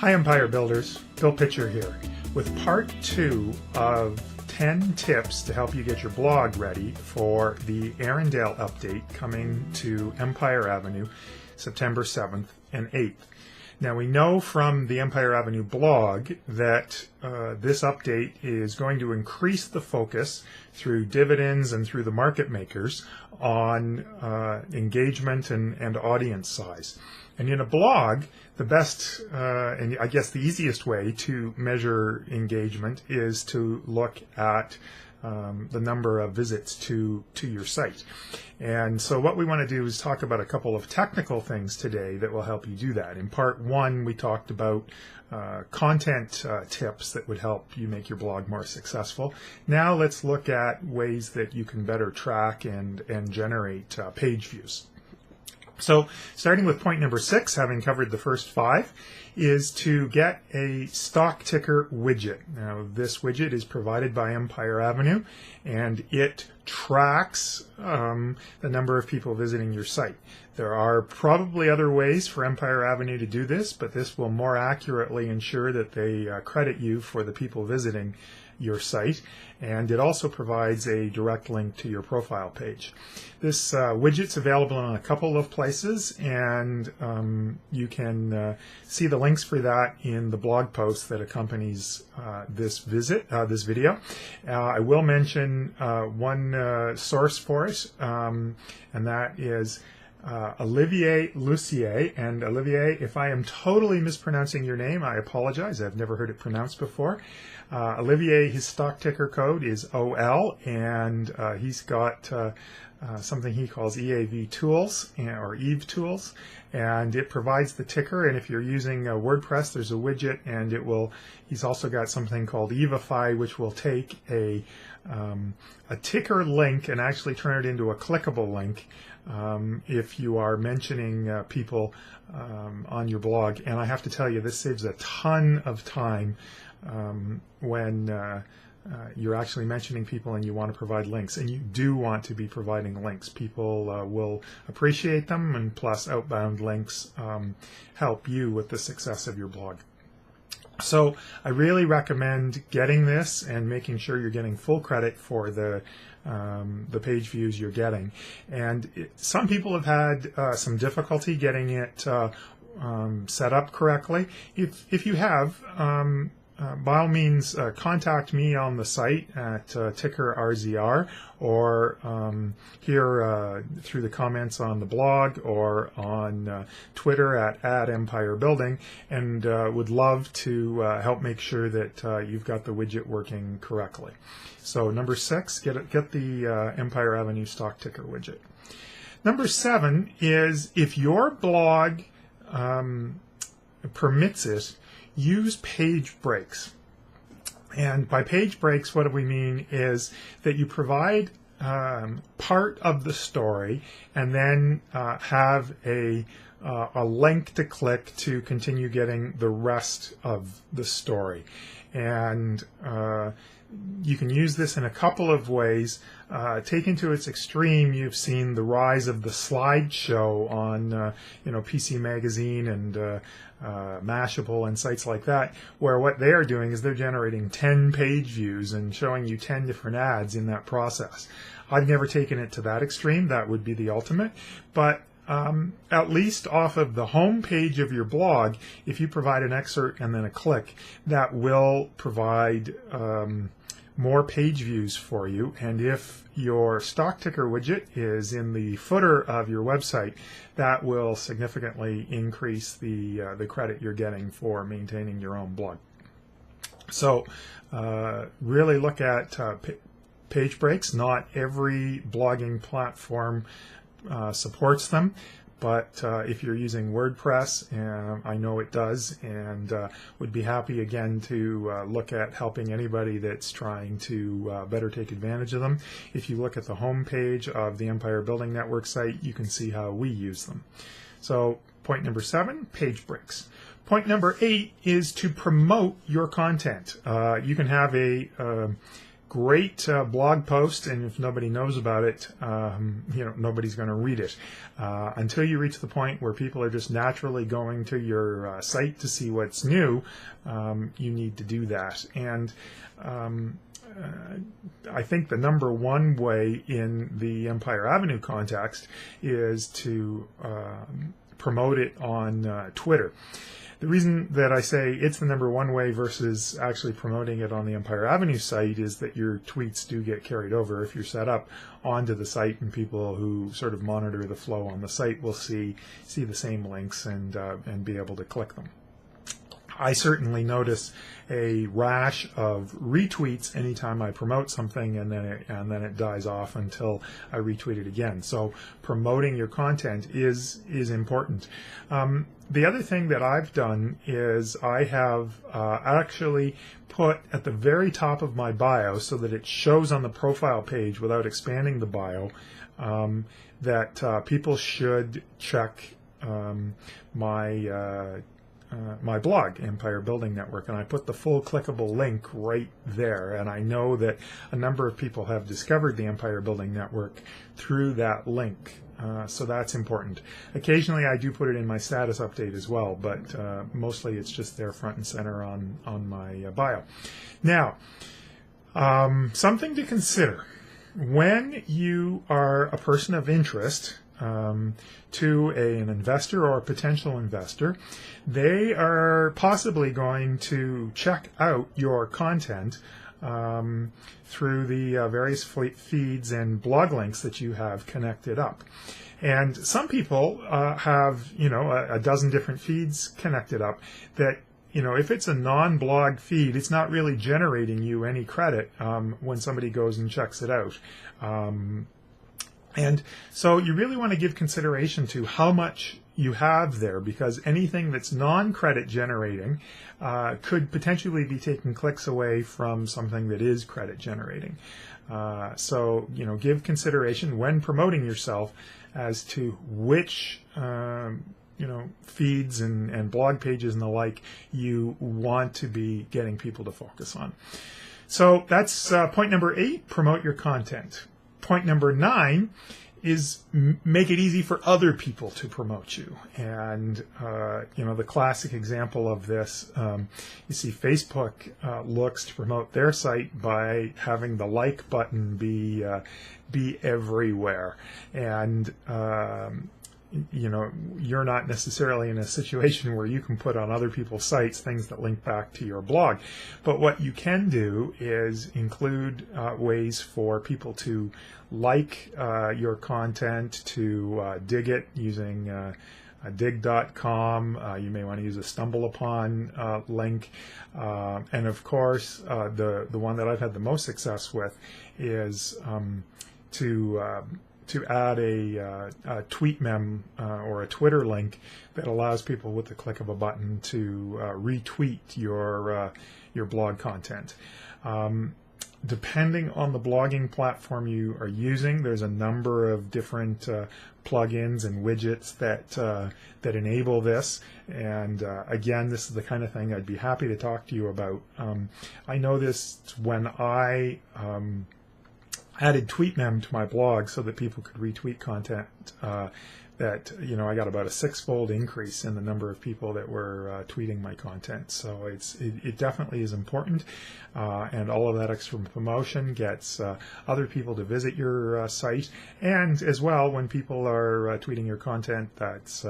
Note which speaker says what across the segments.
Speaker 1: Hi Empire Builders, Bill Pitcher here with part 2 of 10 tips to help you get your blog ready for the Arundel update coming to Empire Avenue September 7th and 8th. Now we know from the Empire Avenue blog that this update is going to increase the focus through dividends and through the market makers on engagement and audience size. And in a blog, the best and I guess the easiest way to measure engagement is to look at the number of visits to your site. And so what we want to do is talk about a couple of technical things today that will help you do that. In part 1, we talked about content tips that would help you make your blog more successful. Now let's look at ways that you can better track and generate page views. So starting with point number 6, having covered the first 5, is to get a stock ticker widget. Now this widget is provided by Empire Avenue and it tracks the number of people visiting your site. There are probably other ways for Empire Avenue to do this, but this will more accurately ensure that they credit you for the people visiting your site, and it also provides a direct link to your profile page. This widget's available in a couple of places, and you can see the links for that in the blog post that accompanies this video. I will mention one source for it, and that is Olivier Lucier. And Olivier, if I am totally mispronouncing your name, I apologize. I've never heard it pronounced before. Olivier, his stock ticker code is OL, and he's got something he calls EAV Tools, or Eve Tools, and it provides the ticker. And if you're using WordPress, there's a widget, and it will. He's also got something called Evify, which will take a ticker link and actually turn it into a clickable link if you are mentioning people on your blog. And I have to tell you, this saves a ton of time when you're actually mentioning people and you want to provide links, and you do want to be providing links. People will appreciate them, and plus outbound links help you with the success of your blog. So I really recommend getting this and making sure you're getting full credit for the page views you're getting. And some people have had some difficulty getting it set up correctly. If you have, by all means, contact me on the site at Ticker RZR, or here through the comments on the blog, or on Twitter at Empire Building, and would love to help make sure that you've got the widget working correctly. So number 6, get the Empire Avenue stock ticker widget. Number 7 is, if your blog permits it, use page breaks. And by page breaks, what do we mean is that you provide part of the story and then have a link to click to continue getting the rest of the story. And you can use this in a couple of ways. Taken to its extreme, you've seen the rise of the slideshow on PC Magazine and Mashable and sites like that, where what they are doing is they're generating 10 page views and showing you 10 different ads in that process. I've never taken it to that extreme. That would be the ultimate. But at least off of the home page of your blog, if you provide an excerpt and then a click, that will provide more page views for you. And if your stock ticker widget is in the footer of your website, that will significantly increase the credit you're getting for maintaining your own blog. So really look at page breaks. Not every blogging platform supports them, but if you're using WordPress, I know it does, and would be happy again to look at helping anybody that's trying to better take advantage of them. If you look at the home page of the Empire Building Network site, you can see how we use them. So point number 7, page breaks. Point number 8 is to promote your content. You can have a great blog post, and if nobody knows about it, nobody's going to read it. Until you reach the point where people are just naturally going to your site to see what's new, you need to do that. And I think the number one way in the Empire Avenue context is to promote it on Twitter. The reason that I say it's the number one way versus actually promoting it on the Empire Avenue site is that your tweets do get carried over if you're set up onto the site, and people who sort of monitor the flow on the site will see the same links and be able to click them. I certainly notice a rash of retweets anytime I promote something, and then it dies off until I retweet it again. So promoting your content is important. The other thing that I've done is I have actually put at the very top of my bio, so that it shows on the profile page without expanding the bio, that people should check my blog, Empire Building Network, and I put the full clickable link right there. And I know that a number of people have discovered the Empire Building Network through that link, so that's important. Occasionally I do put it in my status update as well, but mostly it's just there front and center on my bio. Now, something to consider when you are a person of interest to an investor or a potential investor. They are possibly going to check out your content through the various feeds and blog links that you have connected up. And some people have, a dozen different feeds connected up that, if it's a non-blog feed, it's not really generating you any credit when somebody goes and checks it out. And so you really want to give consideration to how much you have there, because anything that's non-credit generating could potentially be taking clicks away from something that is credit generating. So give consideration when promoting yourself as to which feeds and blog pages and the like you want to be getting people to focus on. So that's point number 8, promote your content. Point number 9 is make it easy for other people to promote you. And, the classic example of this, you see Facebook looks to promote their site by having the like button be everywhere. And, you're not necessarily in a situation where you can put on other people's sites things that link back to your blog. But what you can do is include ways for people to like your content, to dig it using dig.com. You may want to use a StumbleUpon link. And of course, the one that I've had the most success with is to add a tweet mem or a Twitter link that allows people with the click of a button to retweet your blog content. Depending on the blogging platform you are using, there's a number of different plugins and widgets that enable this. And again, this is the kind of thing I'd be happy to talk to you about. I know this when I added TweetMem to my blog so that people could retweet content that, I got about a 6-fold increase in the number of people that were tweeting my content. So it definitely is important, and all of that extra promotion gets other people to visit your site. And as well, when people are tweeting your content, that's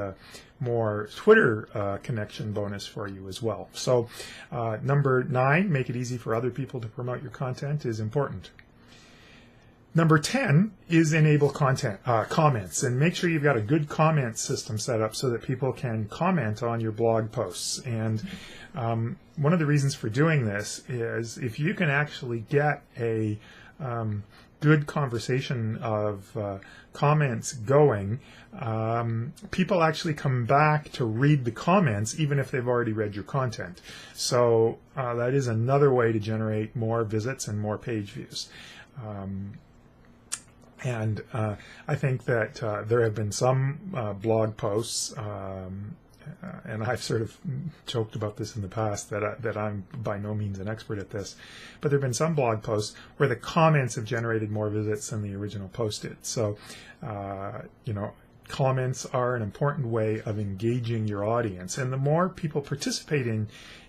Speaker 1: more Twitter connection bonus for you as well. So number 9, make it easy for other people to promote your content, is important. Number 10 is enable comments, and make sure you've got a good comment system set up so that people can comment on your blog posts. And one of the reasons for doing this is if you can actually get a good conversation of comments going, people actually come back to read the comments even if they've already read your content. So that is another way to generate more visits and more page views. And I think that there have been some blog posts and I've sort of joked about this in the past that I'm by no means an expert at this, but there have been some blog posts where the comments have generated more visits than the original post did. So, comments are an important way of engaging your audience, and the more people participating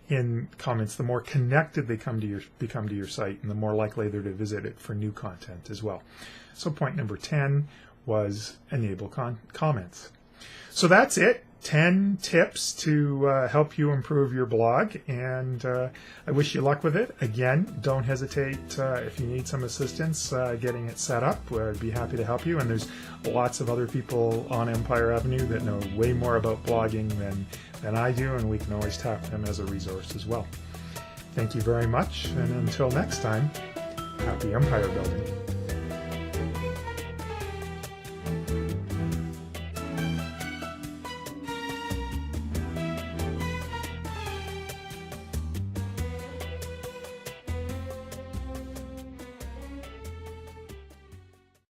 Speaker 1: in comments, the more connected they become to your site, and the more likely they're to visit it for new content as well. So point number 10 was enable comments. So that's it. 10 tips to help you improve your blog, and I wish you luck with it. Again, don't hesitate if you need some assistance getting it set up. I'd be happy to help you, and there's lots of other people on Empire Avenue that know way more about blogging than I do, and we can always tap them as a resource as well. Thank you very much, and until next time, happy empire building.